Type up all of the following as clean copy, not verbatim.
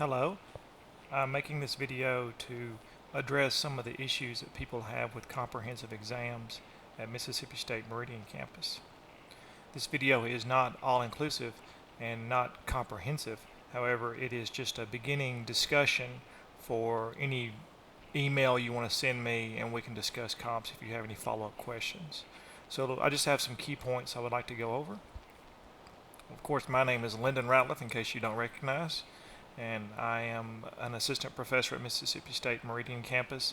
Hello, I'm making this video to address some of the issues that people have with comprehensive exams at Mississippi State Meridian campus. This video is not all-inclusive and not comprehensive. However, it is just a beginning discussion for any email you want to send me, and we can discuss comps if you have any follow-up questions. So I just have some key points I would like to go over. Of course, my name is Lyndon Ratliff, in case you don't recognize, and I am an assistant professor at Mississippi State Meridian campus,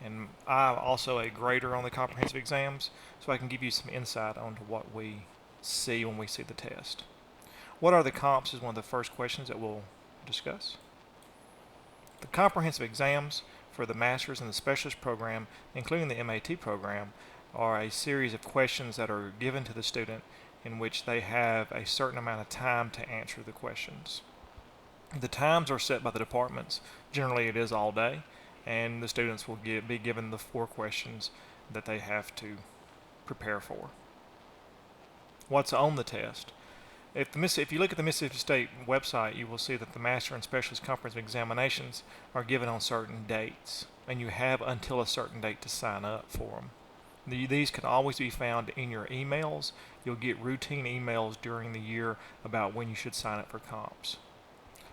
and I'm also a grader on the comprehensive exams, so I can give you some insight onto what we see when we see the test. What are the comps is one of the first questions that we'll discuss. The comprehensive exams for the master's and the specialist program, including the MAT program, are a series of questions that are given to the student in which they have a certain amount of time to answer the questions. The times are set by the departments. Generally it is all day, and the students will be given the 4 questions that they have to prepare for. What's on the test? If you look at the Mississippi State website, you will see that the Master and Specialist Comprehensive examinations are given on certain dates, and you have until a certain date to sign up for them. These can always be found in your emails. You'll get routine emails during the year about when you should sign up for comps.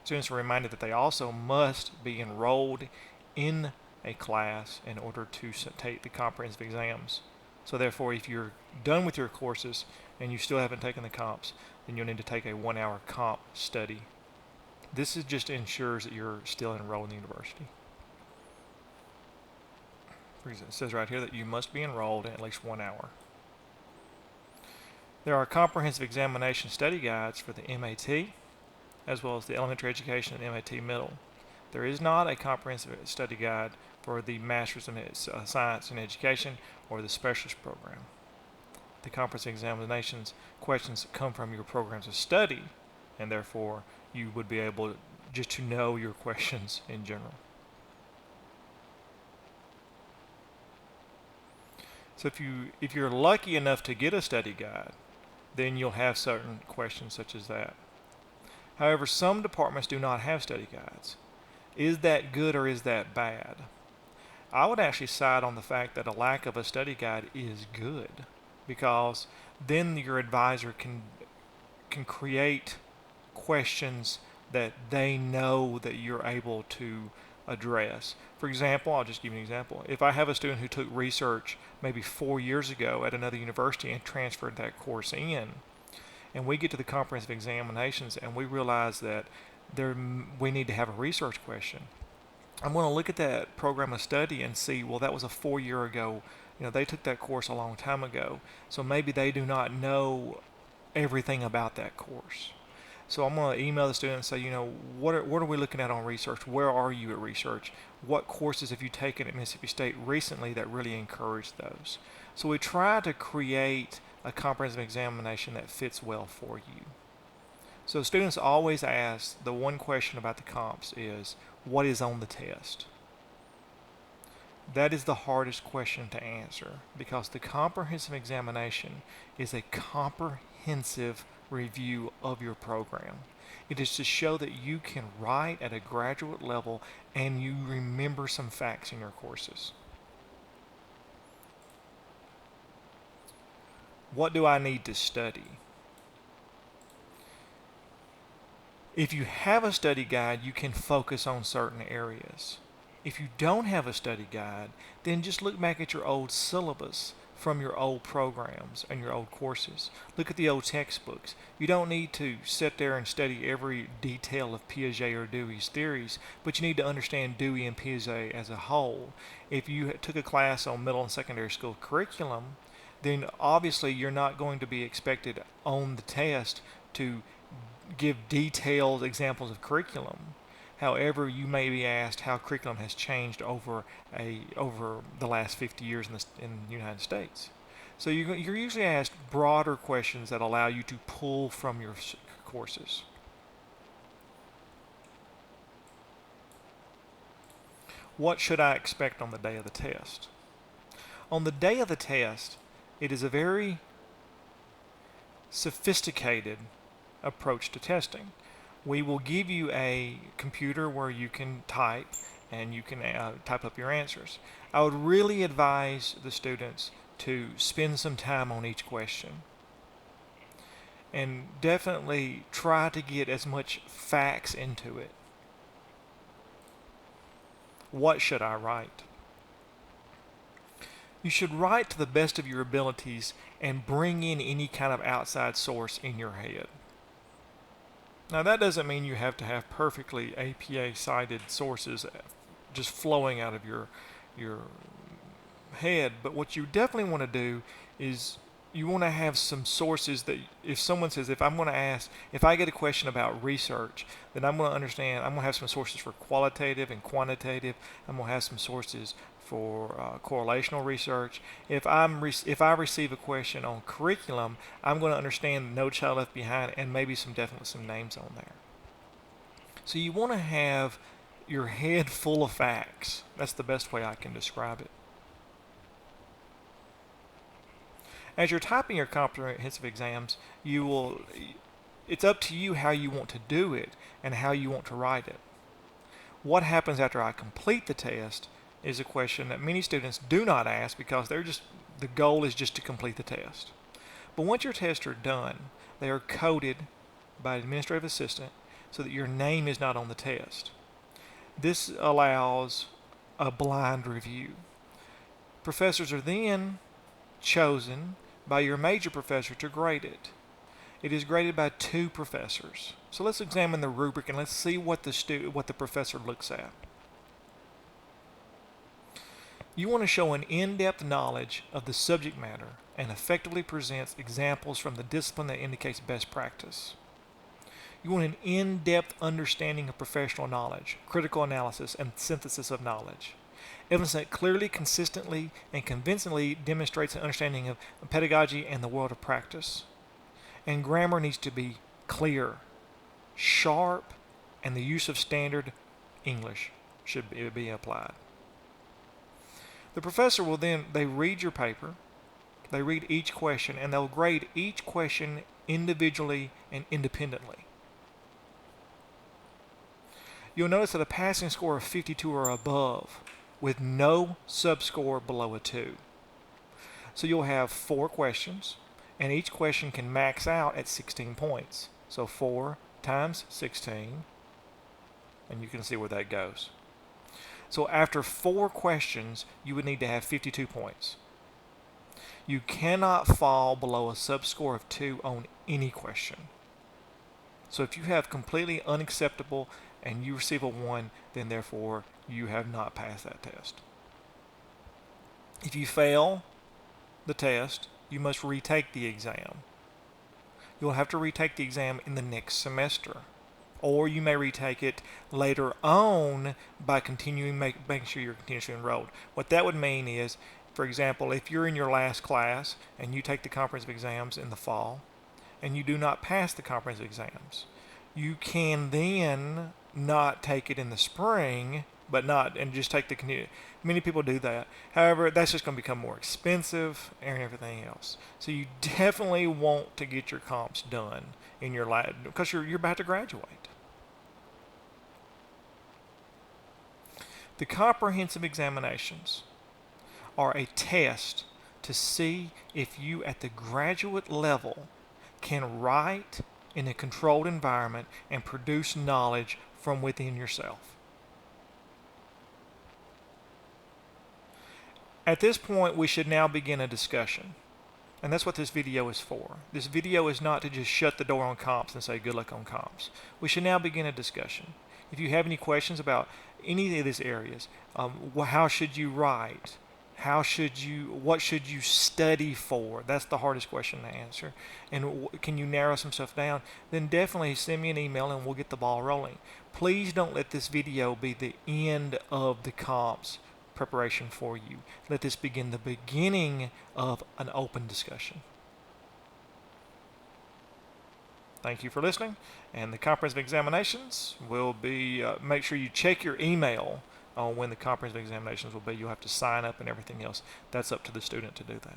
Students are reminded that they also must be enrolled in a class in order to take the comprehensive exams. So therefore, if you're done with your courses and you still haven't taken the comps, then you'll need to take a 1-hour comp study. This just ensures that you're still enrolled in the university. It says right here that you must be enrolled in at least 1 hour. There are comprehensive examination study guides for the MAT, as well as the elementary education and MAT middle. There is not a comprehensive study guide for the Master's in Science and Education or the Specialist program. The comprehensive examinations questions come from your programs of study, and therefore you would be able just to know your questions in general. So if you're lucky enough to get a study guide, then you'll have certain questions such as that. However, some departments do not have study guides. Is that good or is that bad? I would actually side on the fact that a lack of a study guide is good, because then your advisor can create questions that they know that you're able to address. For example, I'll just give you an example. If I have a student who took research maybe 4 years ago at another university and transferred that course in, and we get to the comprehensive examinations and we realize that we need to have a research question, I'm going to look at that program of study and see, well, that was a 4 year ago. They took that course a long time ago, so maybe they do not know everything about that course. So I'm going to email the student and say, what are we looking at on research? Where are you at research? What courses have you taken at Mississippi State recently that really encourage those? So we try to create a comprehensive examination that fits well for you. So students always ask, the one question about the comps is, what is on the test? That is the hardest question to answer, because the comprehensive examination is a comprehensive review of your program. It is to show that you can write at a graduate level and you remember some facts in your courses. What do I need to study? If you have a study guide, you can focus on certain areas. If you don't have a study guide, then just look back at your old syllabus from your old programs and your old courses. Look at the old textbooks. You don't need to sit there and study every detail of Piaget or Dewey's theories, but you need to understand Dewey and Piaget as a whole. If you took a class on middle and secondary school curriculum, then obviously you're not going to be expected on the test to give detailed examples of curriculum. However, you may be asked how curriculum has changed over the last 50 years in the United States. So you're usually asked broader questions that allow you to pull from your courses. What should I expect on the day of the test? On the day of the test, it is a very sophisticated approach to testing. We will give you a computer where you can type and you can type up your answers. I would really advise the students to spend some time on each question and definitely try to get as much facts into it. What should I write? You should write to the best of your abilities and bring in any kind of outside source in your head. Now that doesn't mean you have to have perfectly APA cited sources just flowing out of your head, but what you definitely want to do is you want to have some sources that if someone says, if I get a question about research, then I'm going to understand, I'm going to have some sources for qualitative and quantitative. I'm going to have some sources for correlational research. If I receive a question on curriculum, I'm going to understand No Child Left Behind and maybe some names on there. So you want to have your head full of facts. That's the best way I can describe it. As you're typing your comprehensive exams, it's up to you how you want to do it and how you want to write it. What happens after I complete the test is a question that many students do not ask because the goal is just to complete the test. But once your tests are done, they are coded by an administrative assistant so that your name is not on the test. This allows a blind review. Professors are then chosen by your major professor to grade it. It is graded by 2 professors. So let's examine the rubric and let's see what the professor looks at. You want to show an in-depth knowledge of the subject matter and effectively presents examples from the discipline that indicates best practice. You want an in-depth understanding of professional knowledge, critical analysis, and synthesis of knowledge. Evidence that clearly, consistently, and convincingly demonstrates an understanding of pedagogy and the world of practice. And grammar needs to be clear, sharp, and the use of standard English should be applied. The professor will then, they read your paper, they read each question, and they'll grade each question individually and independently. You'll notice that a passing score of 52 or above with no subscore below a 2. So you'll have 4 questions, and each question can max out at 16 points. So 4 times 16, and you can see where that goes. So after 4 questions, you would need to have 52 points. You cannot fall below a subscore of 2 on any question. So if you have completely unacceptable and you receive a 1, then therefore you have not passed that test. If you fail the test, you must retake the exam. You'll have to retake the exam in the next semester, or you may retake it later on by continuing making sure you're continuously enrolled. What that would mean is, for example, if you're in your last class and you take the comprehensive exams in the fall and you do not pass the comprehensive exams, you can then not take it in the spring, and just take the many people do that. However, that's just going to become more expensive and everything else. So you definitely want to get your comps done in your lab because you're about to graduate. The comprehensive examinations are a test to see if you at the graduate level can write in a controlled environment and produce knowledge from within yourself. At this point, we should now begin a discussion. And that's what this video is for. This video is not to just shut the door on comps and say good luck on comps. We should now begin a discussion. If you have any questions about any of these areas, how should you write? What should you study for? That's the hardest question to answer. And can you narrow some stuff down? Then definitely send me an email and we'll get the ball rolling. Please don't let this video be the end of the comps preparation for you. Let this begin the beginning of an open discussion. Thank you for listening, and the comprehensive examinations will be, make sure you check your email on when the comprehensive examinations will be. You'll have to sign up and everything else. That's up to the student to do that.